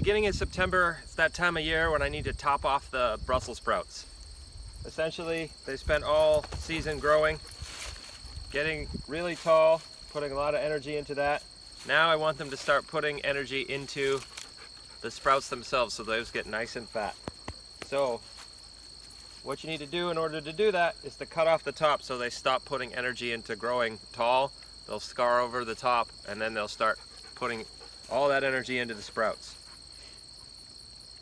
beginning of September, it's that time of year when I need to top off the Brussels sprouts. Essentially, they spent all season growing, getting really tall, putting a lot of energy into that. Now I want them to start putting energy into the sprouts themselves so those get nice and fat. So what you need to do in order to do that is to cut off the top so they stop putting energy into growing tall. They'll scar over the top and then they'll start putting all that energy into the sprouts.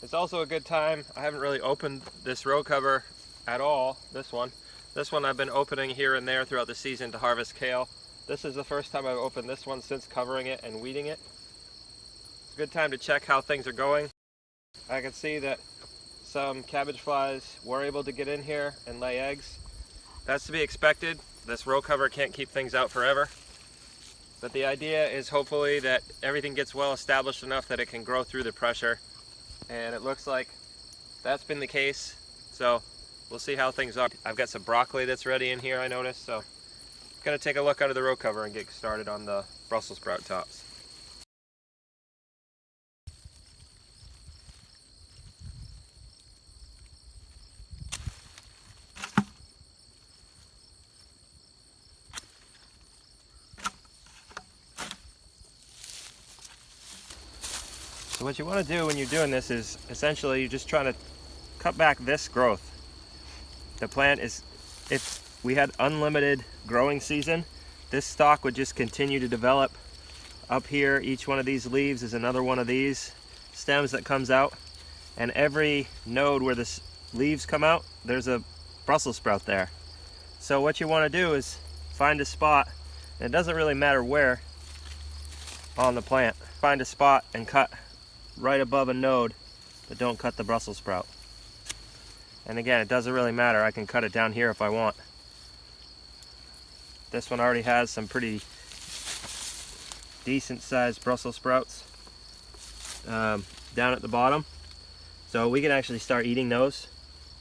It's also a good time, I haven't really opened this row cover at all, this one. This one I've been opening here and there throughout the season to harvest kale. This is the first time I've opened this one since covering it and weeding it. It's a good time to check how things are going. I can see that some cabbage flies were able to get in here and lay eggs. That's to be expected. This row cover can't keep things out forever. But the idea is hopefully that everything gets well established enough that it can grow through the pressure. And it looks like that's been the case. So we'll see how things are. I've got some broccoli that's ready in here, I noticed. So I'm gonna take a look under the row cover and get started on the Brussels sprout tops. So what you want to do when you're doing this is essentially you're just trying to cut back this growth. The plant is, if we had unlimited growing season, this stalk would just continue to develop. Up here, each one of these leaves is another one of these stems that comes out, and every node where the leaves come out, there's a Brussels sprout there. So what you want to do is find a spot, and it doesn't really matter where on the plant, find a spot and cut right above a node, but don't cut the Brussels sprout. And again, it doesn't really matter, I can cut it down here if I want. This one already has some pretty decent sized Brussels sprouts down at the bottom, so we can actually start eating those,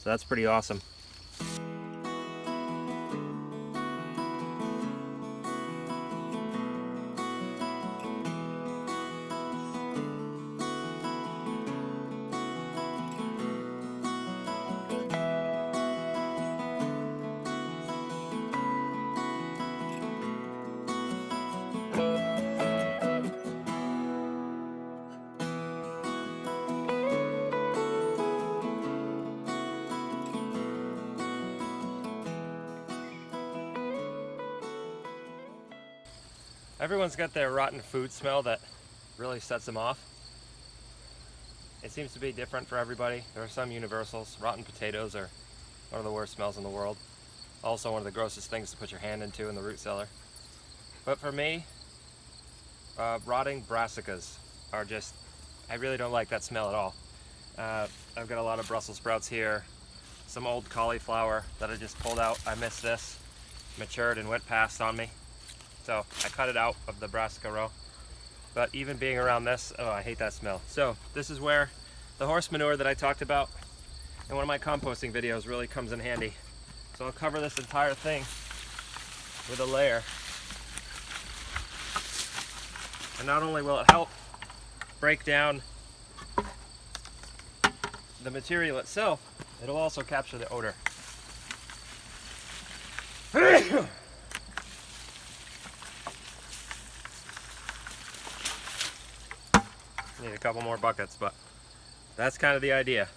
so that's pretty awesome. Everyone's got their rotten food smell that really sets them off. It seems to be different for everybody. There are some universals. Rotten potatoes are one of the worst smells in the world. Also one of the grossest things to put your hand into in the root cellar. But for me, rotting brassicas are just, I really don't like that smell at all. I've got a lot of Brussels sprouts here, some old cauliflower that I just pulled out. I missed this, matured and went past on me. So I cut it out of the brassica row. But even being around this, oh, I hate that smell. So this is where the horse manure that I talked about in one of my composting videos really comes in handy. So I'll cover this entire thing with a layer. And not only will it help break down the material itself, it'll also capture the odor. Need a couple more buckets, but that's kind of the idea.